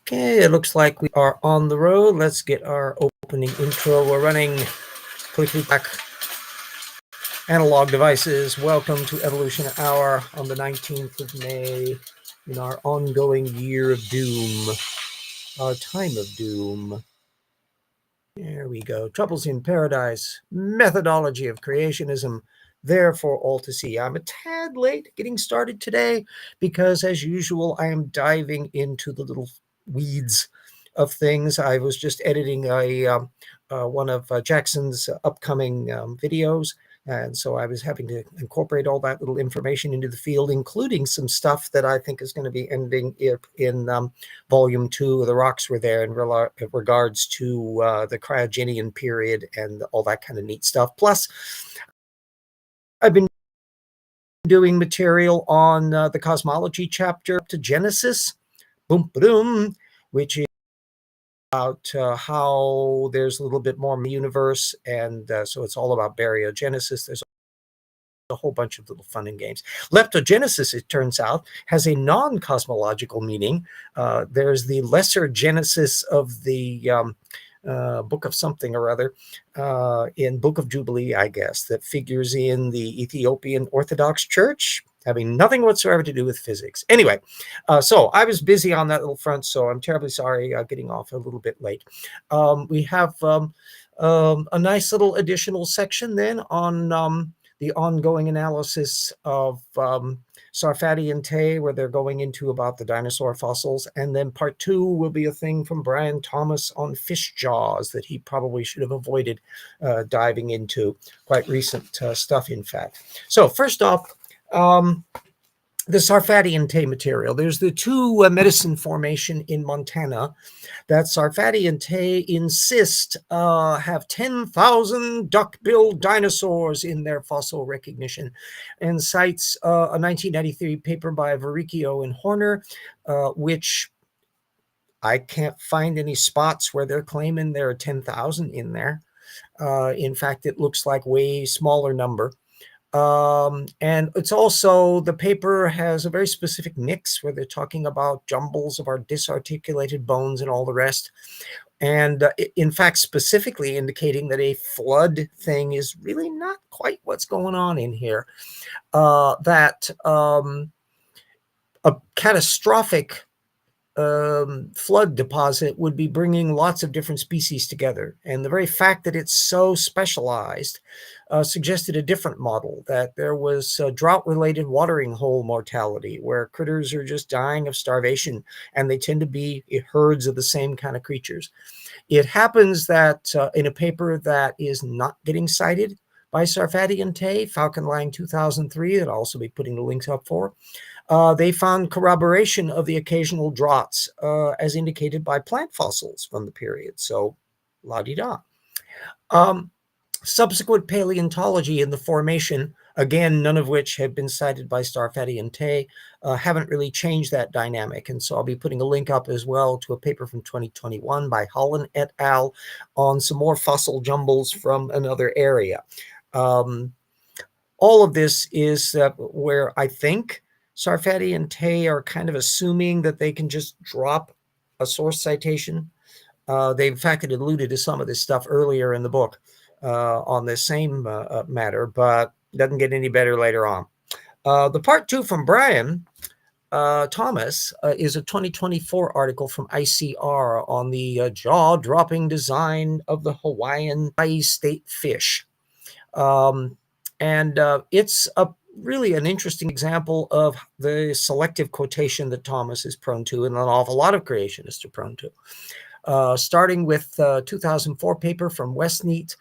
Okay, it looks like we are on the road. Let's get our opening intro. We're running quickly back analog devices. Welcome to Evolution Hour on the 19th of May in our ongoing year of doom, our time of doom. There we go. Troubles in Paradise, methodology of creationism, there for all to see. I'm a tad late getting started today because, as usual, I am diving into the little weeds of things. I was just editing one of Jackson's upcoming videos, and so I was having to incorporate all that little information into the field, including some stuff that I think is going to be ending in Volume 2. The rocks were there in regards to the cryogenian period and all that kind of neat stuff. Plus, I've been doing material on the cosmology chapter to Genesis, boom, boom, which is about how there's a little bit more universe, and so it's all about baryogenesis. There's a whole bunch of little fun and games. Leptogenesis, it turns out, has a non-cosmological meaning. There's the lesser genesis of the Book of something or other in Book of Jubilee, I guess, that figures in the Ethiopian Orthodox Church, having nothing whatsoever to do with physics. Anyway, so I was busy on that little front, so I'm terribly sorry getting off a little bit late. We have a nice little additional section then on the ongoing analysis of Sarfati and Tay, where they're going into about the dinosaur fossils. And then part 2 will be a thing from Brian Thomas on fish jaws that he probably should have avoided diving into. Quite recent stuff, in fact. So first off, the Sarfati and Tay material. There's the two medicine formation in Montana that Sarfati and Tay insist have 10,000 duck-billed dinosaurs in their fossil recognition, and cites a 1993 paper by Verricchio and Horner, which I can't find any spots where they're claiming there are 10,000 in there. In fact, it looks like way smaller number. And it's also, the paper has a very specific mix where they're talking about jumbles of our disarticulated bones and all the rest. And in fact, specifically indicating that a flood thing is really not quite what's going on in here. That a catastrophic flood deposit would be bringing lots of different species together. And the very fact that it's so specialized suggested a different model, that there was drought-related watering hole mortality, where critters are just dying of starvation, and they tend to be herds of the same kind of creatures. It happens that in a paper that is not getting cited by Sarfati and Tay, Falcon Line 2003, that I'll also be putting the links up for, they found corroboration of the occasional draughts as indicated by plant fossils from the period. So, la-di-da. Subsequent paleontology in the formation, again, none of which have been cited by Sarfati and Tay, haven't really changed that dynamic. And so I'll be putting a link up as well to a paper from 2021 by Holland et al. On some more fossil jumbles from another area. All of this is where I think Sarfati and Tay are kind of assuming that they can just drop a source citation. They, in fact, had alluded to some of this stuff earlier in the book on this same matter, but doesn't get any better later on. The part 2 from Brian Thomas is a 2024 article from ICR on the jaw-dropping design of the Hawaiian state fish. And it's really an interesting example of the selective quotation that Thomas is prone to, and an awful lot of creationists are prone to. Starting with 2004 paper from Westneat,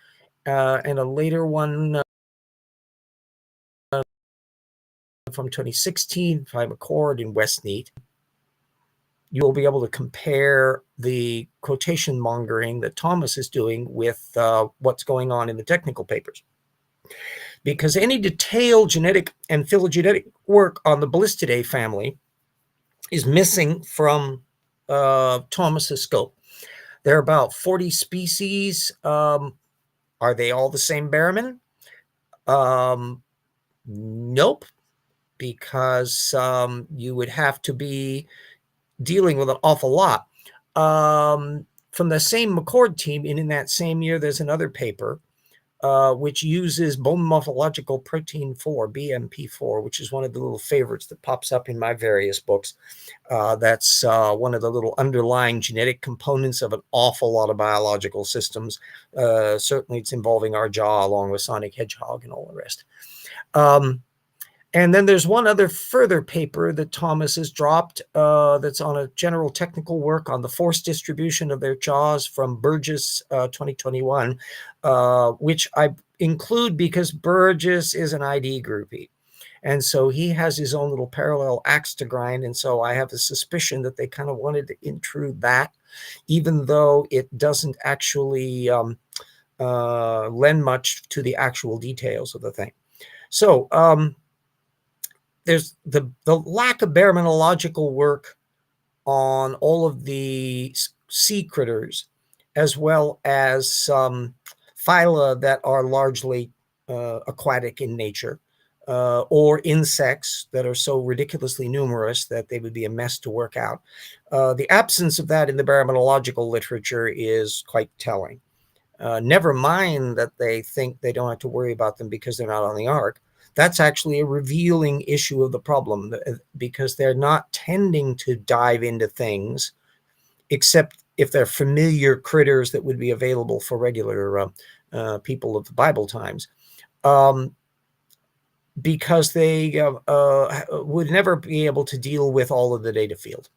and a later one from 2016 by McCord in Westneat. You will be able to compare the quotation mongering that Thomas is doing with what's going on in the technical papers. Because any detailed genetic and phylogenetic work on the Ballistidae family is missing from Thomas's scope. There are about 40 species. Are they all the same Barraman? Nope, because you would have to be dealing with an awful lot. From the same McCord team, and in that same year, there's another paper which uses bone morphological protein 4, BMP4, which is one of the little favorites that pops up in my various books. That's one of the little underlying genetic components of an awful lot of biological systems. Certainly, it's involving our jaw along with Sonic Hedgehog and all the rest. And then there's one other further paper that Thomas has dropped that's on a general technical work on the force distribution of their jaws from Burgess 2021, which I include because Burgess is an ID groupie. And so he has his own little parallel axe to grind. And so I have a suspicion that they kind of wanted to intrude that, even though it doesn't actually lend much to the actual details of the thing. So, there's the lack of baraminological work on all of the sea critters, as well as some phyla that are largely aquatic in nature, or insects that are so ridiculously numerous that they would be a mess to work out. The absence of that in the baraminological literature is quite telling. Never mind that they think they don't have to worry about them because they're not on the ark. That's actually a revealing issue of the problem, because they're not tending to dive into things, except if they're familiar critters that would be available for regular people of the Bible times, because they would never be able to deal with all of the data field.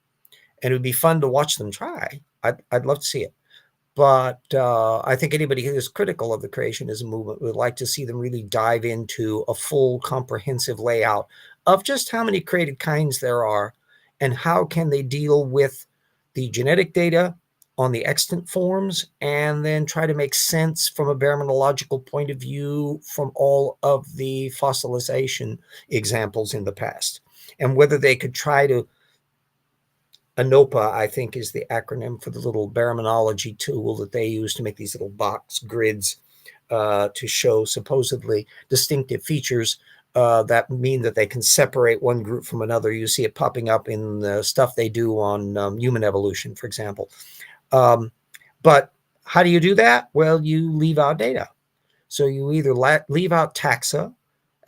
And it would be fun to watch them try. I'd love to see it. But I think anybody who is critical of the creationism movement would like to see them really dive into a full comprehensive layout of just how many created kinds there are and how can they deal with the genetic data on the extant forms, and then try to make sense from a baraminological point of view from all of the fossilization examples in the past, and whether they could try to ANOPA, I think, is the acronym for the little baraminology tool that they use to make these little box grids to show supposedly distinctive features that mean that they can separate one group from another. You see it popping up in the stuff they do on human evolution, for example. But how do you do that? Well, you leave out data. So you either leave out taxa,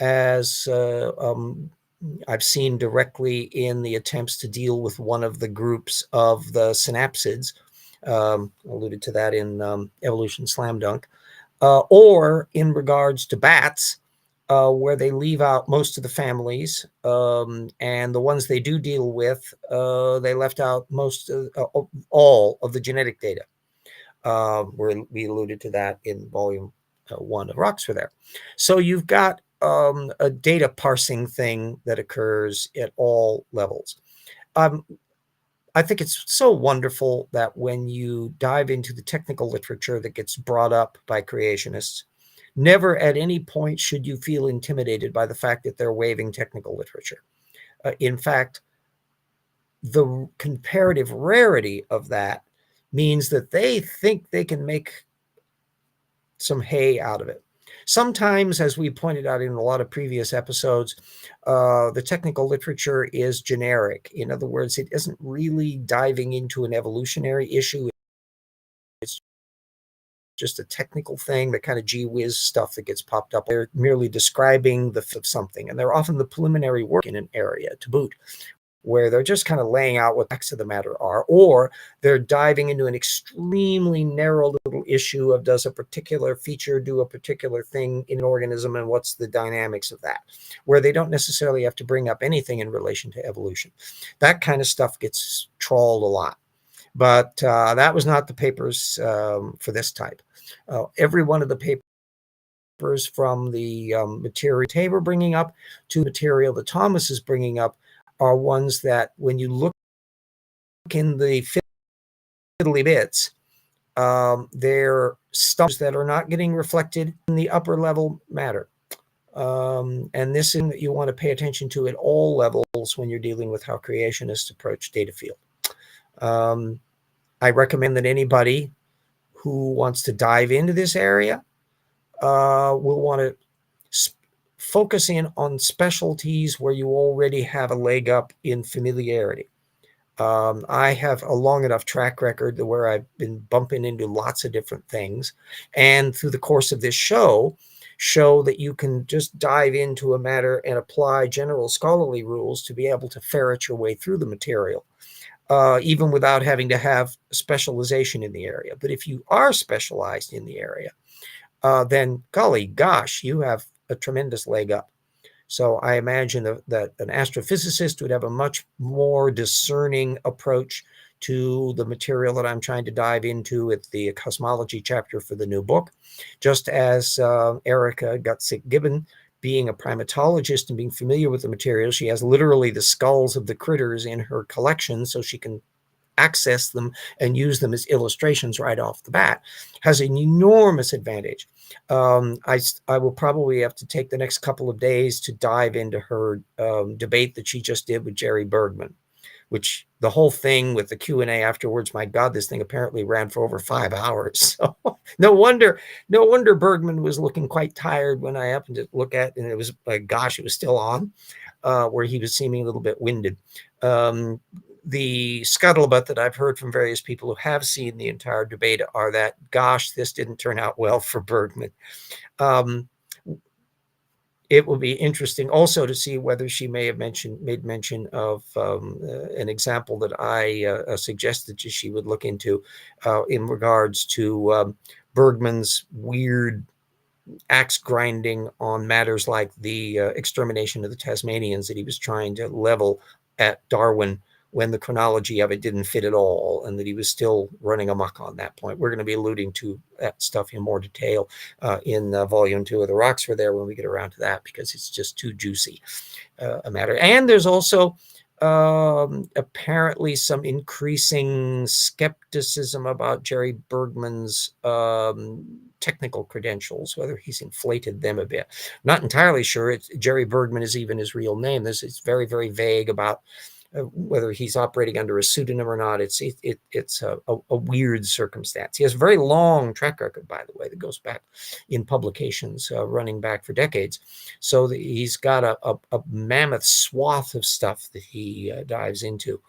as I've seen directly in the attempts to deal with one of the groups of the synapsids, alluded to that in Evolution Slam Dunk, or in regards to bats, where they leave out most of the families, and the ones they do deal with, they left out all of the genetic data. Where we alluded to that in volume 1 of Rocks for there. So you've got a data parsing thing that occurs at all levels. I think it's so wonderful that when you dive into the technical literature that gets brought up by creationists, never at any point should you feel intimidated by the fact that they're waving technical literature. In fact, the comparative rarity of that means that they think they can make some hay out of it. Sometimes, as we pointed out in a lot of previous episodes, the technical literature is generic. In other words, it isn't really diving into an evolutionary issue. It's just a technical thing, the kind of gee whiz stuff that gets popped up. They're merely describing the of something, and they're often the preliminary work in an area to boot, where they're just kind of laying out what the facts of the matter are, or they're diving into an extremely narrow little issue of does a particular feature do a particular thing in an organism and what's the dynamics of that, where they don't necessarily have to bring up anything in relation to evolution. That kind of stuff gets trawled a lot. But that was not the papers for this type. Every one of the papers, from the material they were bringing up to material that Thomas is bringing up, are ones that when you look in the fiddly bits, they're stuff that are not getting reflected in the upper level matter. And this is that you want to pay attention to at all levels when you're dealing with how creationists approach data field. I recommend that anybody who wants to dive into this area will want to focus in on specialties where you already have a leg up in familiarity. I have a long enough track record where I've been bumping into lots of different things, and through the course of this show that you can just dive into a matter and apply general scholarly rules to be able to ferret your way through the material, even without having to have specialization in the area. But if you are specialized in the area, then golly gosh, you have a tremendous leg up. So I imagine that an astrophysicist would have a much more discerning approach to the material that I'm trying to dive into with the cosmology chapter for the new book, just as Erica Gutzik-Gibbon, being a primatologist and being familiar with the material, she has literally the skulls of the critters in her collection so she can access them and use them as illustrations right off the bat, has an enormous advantage. I will probably have to take the next couple of days to dive into her debate that she just did with Jerry Bergman, which the whole thing with the Q&A afterwards, my God, this thing apparently ran for over 5 hours. So no wonder Bergman was looking quite tired when I happened to look at, and it was like, gosh, it was still on, where he was seeming a little bit winded. The scuttlebutt that I've heard from various people who have seen the entire debate are that, gosh, this didn't turn out well for Bergman. It will be interesting also to see whether she may have made mention of an example that I suggested she would look into in regards to Bergman's weird axe grinding on matters like the extermination of the Tasmanians that he was trying to level at Darwin, when the chronology of it didn't fit at all, and that he was still running amok on that point. We're going to be alluding to that stuff in more detail in volume 2 of The Rocks Were There when we get around to that, because it's just too juicy a matter. And there's also apparently some increasing skepticism about Jerry Bergman's technical credentials, whether he's inflated them a bit. Not entirely sure Jerry Bergman is even his real name. It's very, very vague about whether he's operating under a pseudonym or not. It's a weird circumstance. He has a very long track record, by the way, that goes back in publications running back for decades. So he's got a mammoth swath of stuff that he dives into,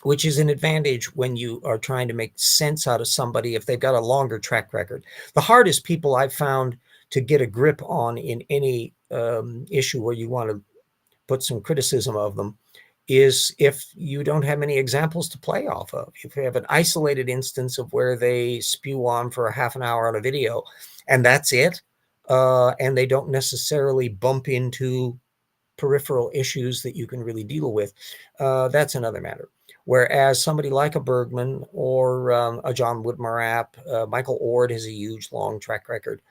which is an advantage when you are trying to make sense out of somebody if they've got a longer track record. The hardest people I've found to get a grip on in any issue where you want to put some criticism of them is if you don't have many examples to play off of. If you have an isolated instance of where they spew on for a half an hour on a video and that's it, and they don't necessarily bump into peripheral issues that you can really deal with, that's another matter. Whereas somebody like a Bergman or a John Woodmarapp, Michael Ord has a huge, long track record.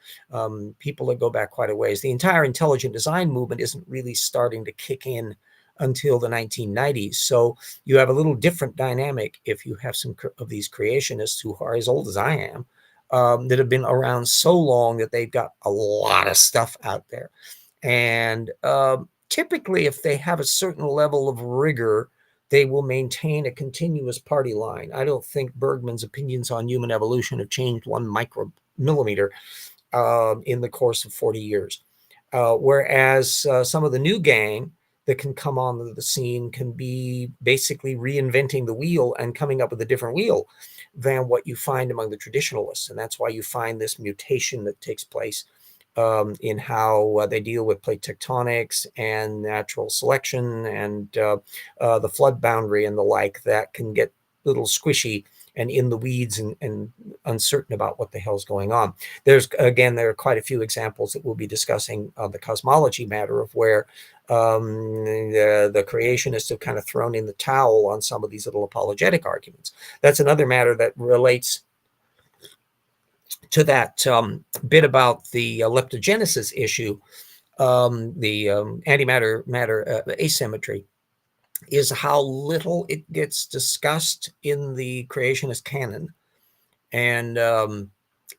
People that go back quite a ways. The entire intelligent design movement isn't really starting to kick in until the 1990s. So you have a little different dynamic if you have some of these creationists who are as old as I am, that have been around so long that they've got a lot of stuff out there. And typically, if they have a certain level of rigor, they will maintain a continuous party line. I don't think Bergman's opinions on human evolution have changed 1 micromillimeter in the course of 40 years. Whereas some of the new gang that can come on the scene can be basically reinventing the wheel and coming up with a different wheel than what you find among the traditionalists. And that's why you find this mutation that takes place in how they deal with plate tectonics and natural selection and the flood boundary and the like, that can get a little squishy and in the weeds and uncertain about what the hell's going on. There are quite a few examples that we'll be discussing on the cosmology matter of where the creationists have kind of thrown in the towel on some of these little apologetic arguments. That's another matter that relates to that bit about the leptogenesis issue, the antimatter asymmetry, is how little it gets discussed in the creationist canon. And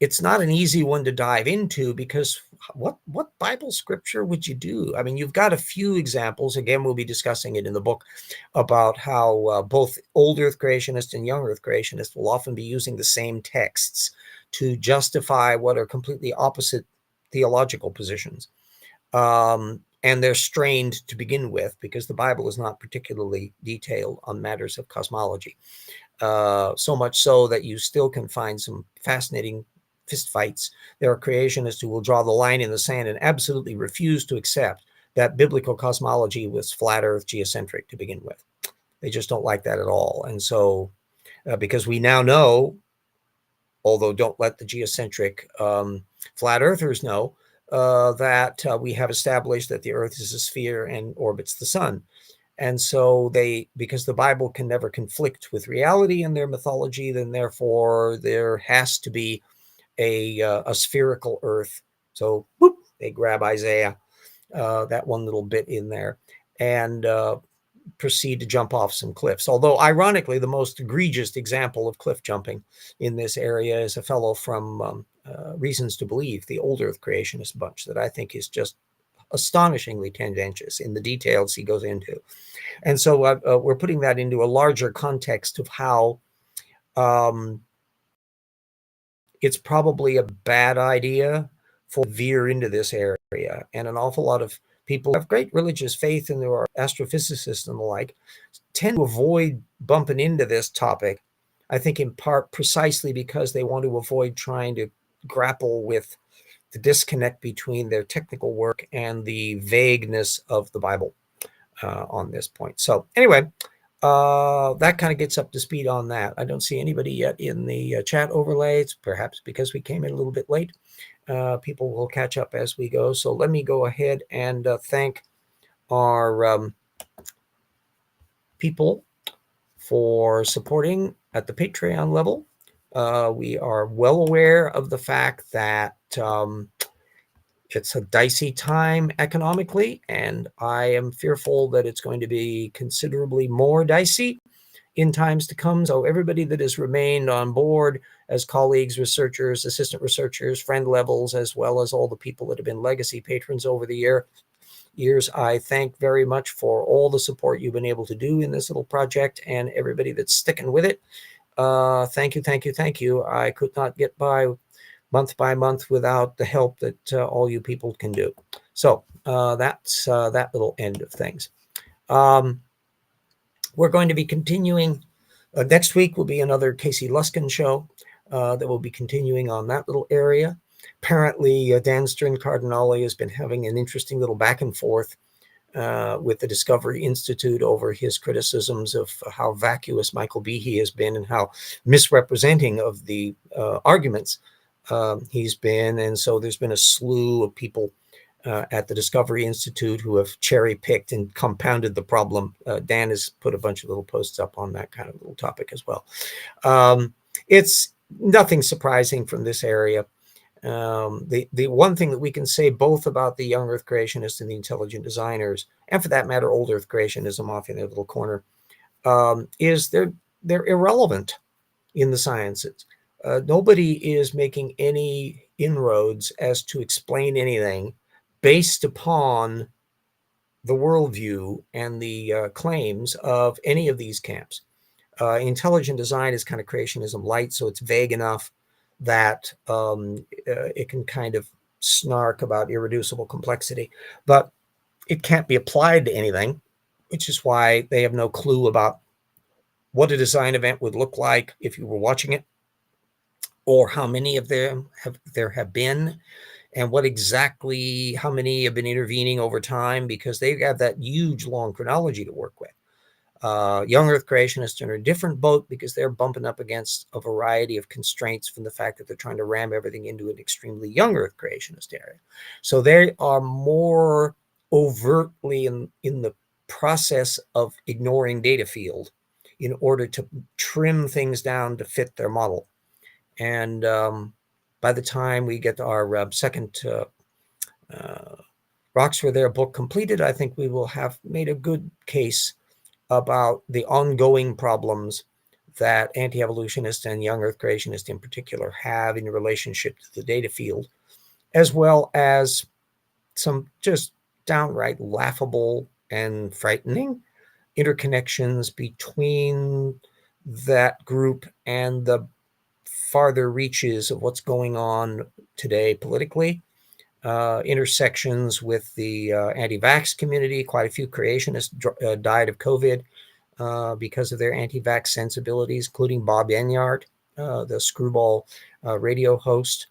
it's not an easy one to dive into, because what Bible scripture would you do? I mean, you've got a few examples. Again, we'll be discussing it in the book about how both old Earth creationists and young Earth creationists will often be using the same texts to justify what are completely opposite theological positions. and they're strained to begin with because the Bible is not particularly detailed on matters of cosmology. So much so that you still can find some fascinating fistfights. There are creationists who will draw the line in the sand and absolutely refuse to accept that biblical cosmology was flat earth geocentric to begin with. They just don't like that at all. And so, because we now know, although don't let the geocentric flat earthers know, that we have established that the earth is a sphere and orbits the sun. And so because the Bible can never conflict with reality in their mythology, then therefore there has to be a spherical earth. So whoop, they grab Isaiah, that one little bit in there, and proceed to jump off some cliffs. Although, ironically, the most egregious example of cliff jumping in this area is a fellow from Reasons to Believe, the old Earth creationist bunch, that I think is just astonishingly tendentious in the details he goes into. And so we're putting that into a larger context of how it's probably a bad idea for veer into this area. And an awful lot of people who have great religious faith and there are astrophysicists and the like tend to avoid bumping into this topic, I think in part precisely because they want to avoid trying to grapple with the disconnect between their technical work and the vagueness of the Bible on this point. So anyway, that kind of gets up to speed on that. I don't see anybody yet in the chat overlays, perhaps because we came in a little bit late. People will catch up as we go. So let me go ahead and thank our people for supporting at the Patreon level. We are well aware of the fact that it's a dicey time economically, and I am fearful that it's going to be considerably more dicey in times to come. So everybody that has remained on board as colleagues, researchers, assistant researchers, friend levels, as well as all the people that have been legacy patrons over the years, I thank very much for all the support you've been able to do in this little project, and everybody that's sticking with it. Thank you, thank you, thank you. I could not get by month without the help that all you people can do. So that's that little end of things. We're going to be continuing. Next week will be another Casey Luskin show that will be continuing on that little area. Apparently, Dan Stern Cardinale has been having an interesting little back and forth with the Discovery Institute over his criticisms of how vacuous Michael Behe has been and how misrepresenting of the arguments he's been. And so there's been a slew of people at the Discovery Institute who have cherry-picked and compounded the problem. Dan has put a bunch of little posts up on that kind of little topic as well. It's nothing surprising from this area. The one thing that we can say both about the young Earth creationists and the intelligent designers, and for that matter, old Earth creationism off in their little corner, is they're irrelevant in the sciences. Nobody is making any inroads as to explain anything based upon the worldview and the claims of any of these camps. Intelligent design is kind of creationism light, so it's vague enough that it can kind of snark about irreducible complexity, but it can't be applied to anything, which is why they have no clue about what a design event would look like if you were watching it, or how many of them there have been, and how many have been intervening over time, because they have that huge long chronology to work with. Young Earth creationists are in a different boat because they're bumping up against a variety of constraints from the fact that they're trying to ram everything into an extremely young Earth creationist area. So they are more overtly in the process of ignoring data field in order to trim things down to fit their model. And by the time we get our second Rocks for Their book completed, I think we will have made a good case about the ongoing problems that anti-evolutionists and young Earth creationists in particular have in relationship to the data field, as well as some just downright laughable and frightening interconnections between that group and the farther reaches of what's going on today politically. intersections with the anti-vax community. Quite a few creationists died of COVID because of their anti-vax sensibilities, including Bob Enyart, the screwball radio host.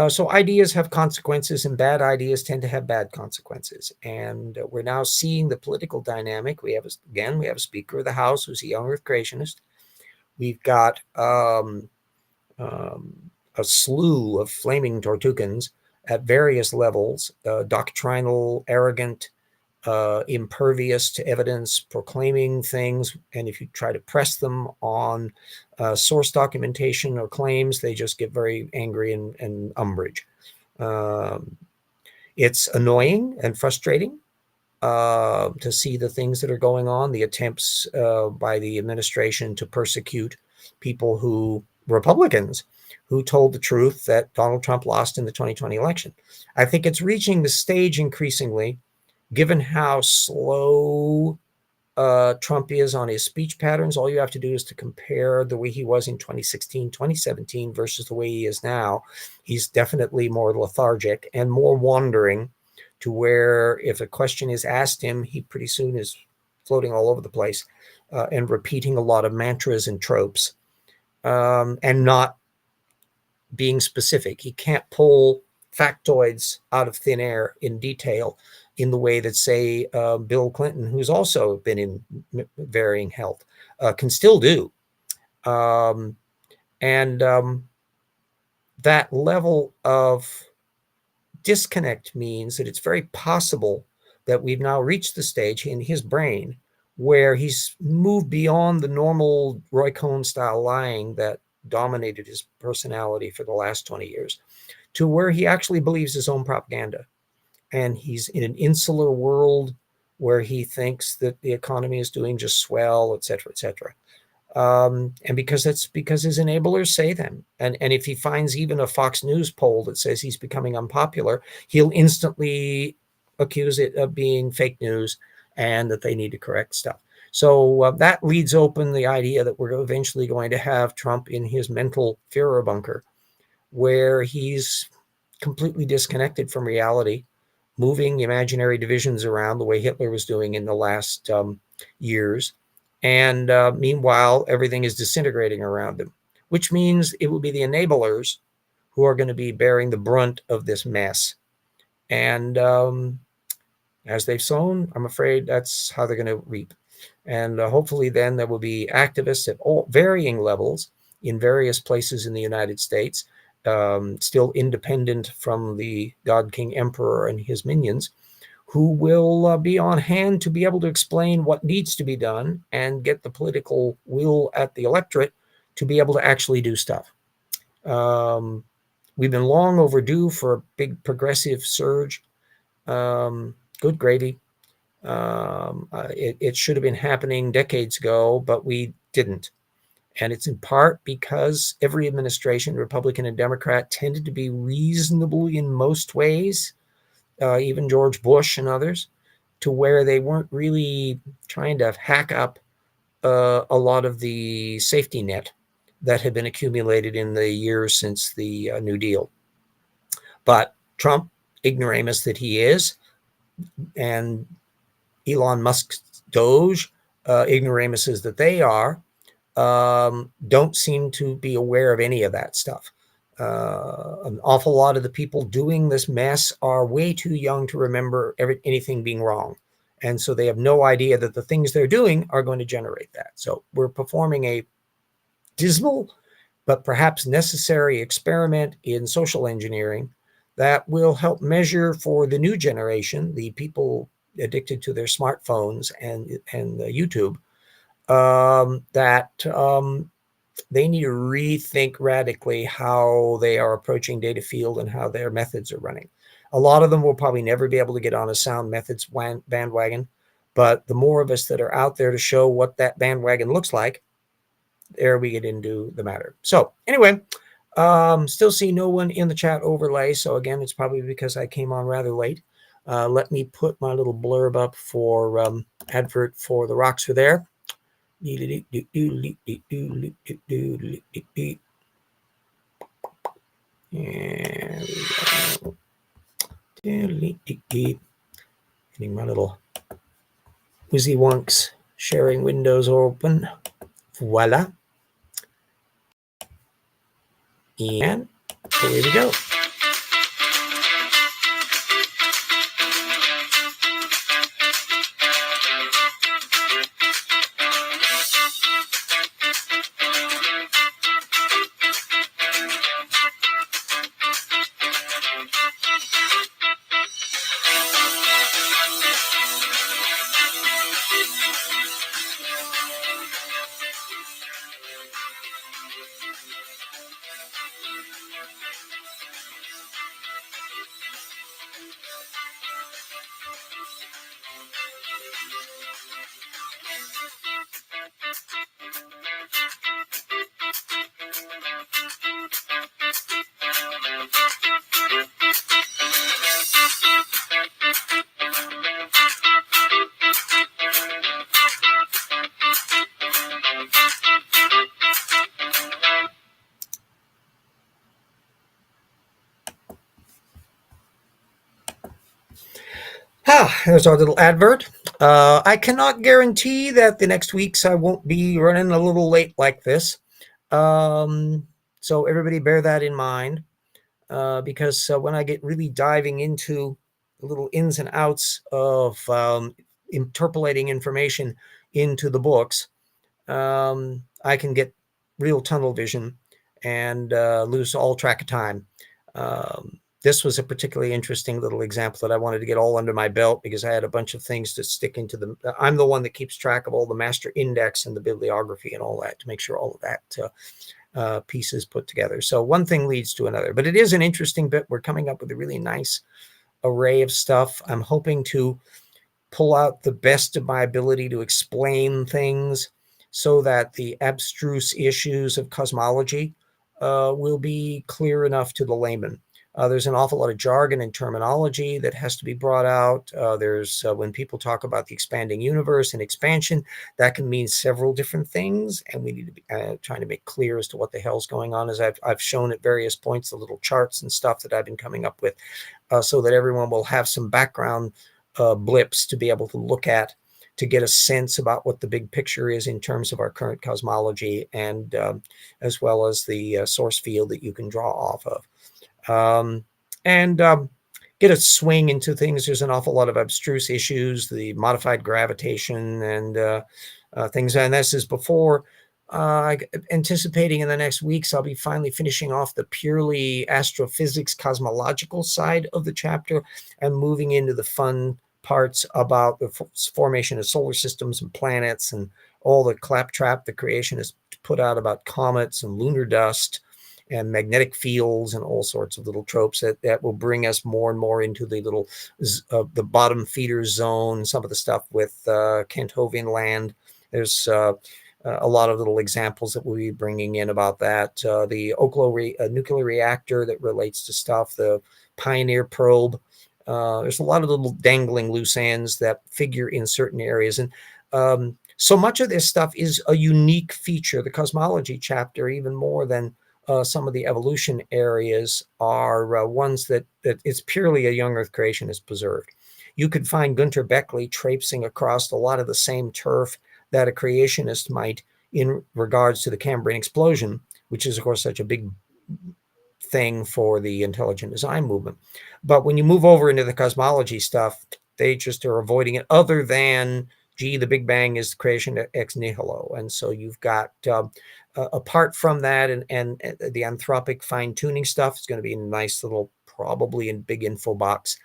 So ideas have consequences, and bad ideas tend to have bad consequences. And we're now seeing the political dynamic. We have a Speaker of the House who's a young Earth creationist. We've got a slew of flaming Tortukans at various levels, doctrinal, arrogant, impervious to evidence, proclaiming things. And if you try to press them on source documentation or claims, they just get very angry and umbrage. It's annoying and frustrating to see the things that are going on, the attempts by the administration to persecute people Republicans who told the truth that Donald Trump lost in the 2020 election. I think it's reaching the stage increasingly, given how slow Trump is on his speech patterns. All you have to do is to compare the way he was in 2016, 2017 versus the way he is now. He's definitely more lethargic and more wandering, to where if a question is asked him, he pretty soon is floating all over the place and repeating a lot of mantras and tropes and not being specific. He can't pull factoids out of thin air in detail in the way that, say, Bill Clinton, who's also been in varying health, can still do. That level of disconnect means that it's very possible that we've now reached the stage in his brain where he's moved beyond the normal Roy Cohn style lying that dominated his personality for the last 20 years to where he actually believes his own propaganda. And he's in an insular world where he thinks that the economy is doing just swell, et cetera, et cetera. And because his enablers say them. And if he finds even a Fox News poll that says he's becoming unpopular, he'll instantly accuse it of being fake news and that they need to correct stuff. So that leads open the idea that we're eventually going to have Trump in his mental Führer bunker, where he's completely disconnected from reality, moving imaginary divisions around the way Hitler was doing in the last years. And meanwhile, everything is disintegrating around him, which means it will be the enablers who are going to be bearing the brunt of this mess. And as they've sown, I'm afraid that's how they're going to reap. And hopefully then there will be activists at all varying levels in various places in the United States, still independent from the God King Emperor and his minions, who will be on hand to be able to explain what needs to be done and get the political will at the electorate to be able to actually do stuff. We've been long overdue for a big progressive surge. Good gravy. It should have been happening decades ago, but we didn't. And it's in part because every administration, Republican and Democrat, tended to be reasonable in most ways, even George Bush and others, to where they weren't really trying to hack up a lot of the safety net that had been accumulated in the years since the New Deal. But Trump, ignoramus that he is, and Elon Musk's Doge, ignoramuses that they are, don't seem to be aware of any of that stuff. An awful lot of the people doing this mess are way too young to remember anything being wrong. And so they have no idea that the things they're doing are going to generate that. So we're performing a dismal, but perhaps necessary experiment in social engineering that will help measure for the new generation, the people addicted to their smartphones and YouTube, that they need to rethink radically how they are approaching data field and how their methods are running. A lot of them will probably never be able to get on a sound methods bandwagon, but the more of us that are out there to show what that bandwagon looks like, there we get into the matter. So anyway, still see no one in the chat overlay. So again, it's probably because I came on rather late. Let me put my little blurb up for advert for the rocks are there. And getting my little Wizzy Wonks sharing windows open. Voila. And away we go. There's our little advert. I cannot guarantee that the next weeks I won't be running a little late like this. So everybody bear that in mind, because when I get really diving into the little ins and outs of interpolating information into the books, I can get real tunnel vision and lose all track of time. This was a particularly interesting little example that I wanted to get all under my belt because I had a bunch of things to stick into the. I'm the one that keeps track of all the master index and the bibliography and all that to make sure all of that piece is put together. So one thing leads to another, but it is an interesting bit. We're coming up with a really nice array of stuff. I'm hoping to pull out the best of my ability to explain things so that the abstruse issues of cosmology will be clear enough to the layman. There's an awful lot of jargon and terminology that has to be brought out. There's when people talk about the expanding universe and expansion, that can mean several different things, and we need to be trying to make clear as to what the hell's going on. As I've shown at various points, the little charts and stuff that I've been coming up with, so that everyone will have some background blips to be able to look at to get a sense about what the big picture is in terms of our current cosmology, and as well as the source field that you can draw off of. And get a swing into things. There's an awful lot of abstruse issues, the modified gravitation and things. And this is before anticipating in the next weeks, I'll be finally finishing off the purely astrophysics cosmological side of the chapter and moving into the fun parts about the formation of solar systems and planets and all the claptrap the creation has put out about comets and lunar dust and magnetic fields and all sorts of little tropes that will bring us more and more into the little the bottom feeder zone, some of the stuff with Kenthovian land. There's a lot of little examples that we'll be bringing in about that. The Oklo nuclear reactor that relates to stuff, the Pioneer probe. There's a lot of little dangling loose ends that figure in certain areas. And so much of this stuff is a unique feature. The cosmology chapter, even more than some of the evolution areas, are ones that it's purely a young Earth creationist preserved. You could find Gunter Beckley traipsing across a lot of the same turf that a creationist might in regards to the Cambrian explosion, which is, of course, such a big thing for the intelligent design movement. But when you move over into the cosmology stuff, they just are avoiding it, other than, gee, the Big Bang is the creation ex nihilo. And so you've got, apart from that and the anthropic fine-tuning stuff, it's going to be a nice little, probably in big info box,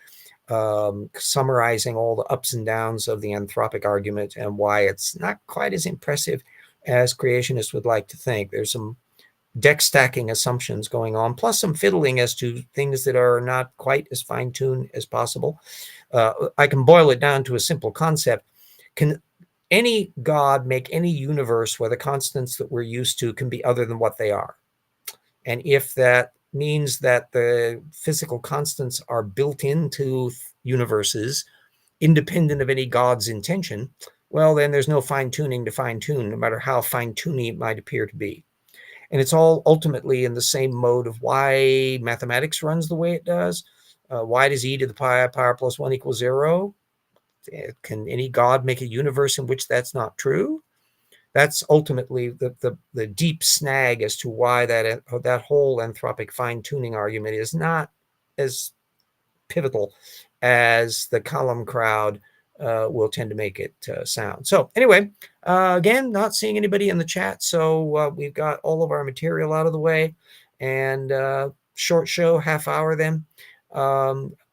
summarizing all the ups and downs of the anthropic argument and why it's not quite as impressive as creationists would like to think. There's some deck stacking assumptions going on, plus some fiddling as to things that are not quite as fine-tuned as possible. I can boil it down to a simple concept. Can any God make any universe where the constants that we're used to can be other than what they are? And if that means that the physical constants are built into universes independent of any God's intention, well, then there's no fine-tuning to fine-tune, no matter how fine-tuning it might appear to be. And it's all ultimately in the same mode of why mathematics runs the way it does. Why does e to the power plus 1 equal 0? Can any god make a universe in which that's not true? That's ultimately the deep snag as to why that whole anthropic fine-tuning argument is not as pivotal as the column crowd will tend to make it sound. So anyway, again, not seeing anybody in the chat, so we've got all of our material out of the way, and short show, half hour then.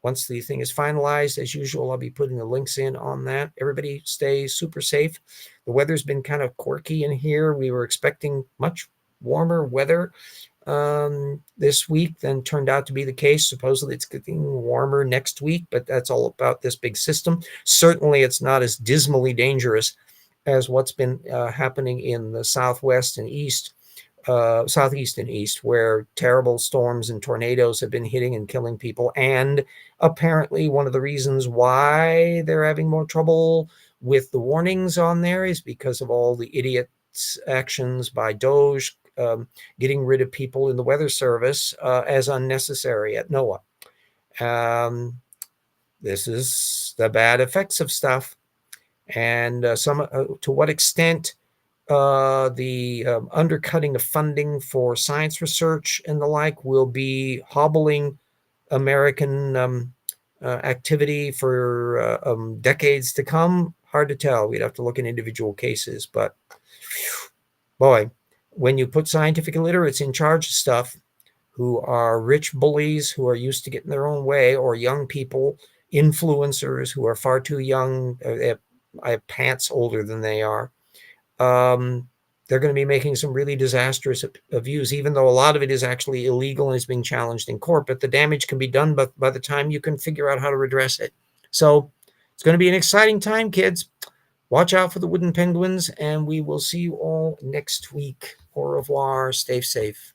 Once the thing is finalized, as usual, I'll be putting the links in on that. Everybody stay super safe. The weather's been kind of quirky in here. We were expecting much warmer weather this week than turned out to be the case. Supposedly it's getting warmer next week, but that's all about this big system. Certainly it's not as dismally dangerous as what's been happening in the southwest and east, southeast and east, where terrible storms and tornadoes have been hitting and killing people. And apparently one of the reasons why they're having more trouble with the warnings on there is because of all the idiots' actions by Doge, getting rid of people in the weather service as unnecessary at NOAA. This is the bad effects of stuff. And to what extent the undercutting of funding for science research and the like will be hobbling American activity for decades to come, hard to tell. We'd have to look in individual cases, but boy, when you put scientific illiterates in charge of stuff who are rich bullies who are used to getting their own way, or young people, influencers who are far too young, I have pants older than they are, they're going to be making some really disastrous views, even though a lot of it is actually illegal and is being challenged in court. But the damage can be done by the time you can figure out how to redress it. So it's going to be an exciting time, kids. Watch out for the wooden penguins, and we will see you all next week. Au revoir. Stay safe.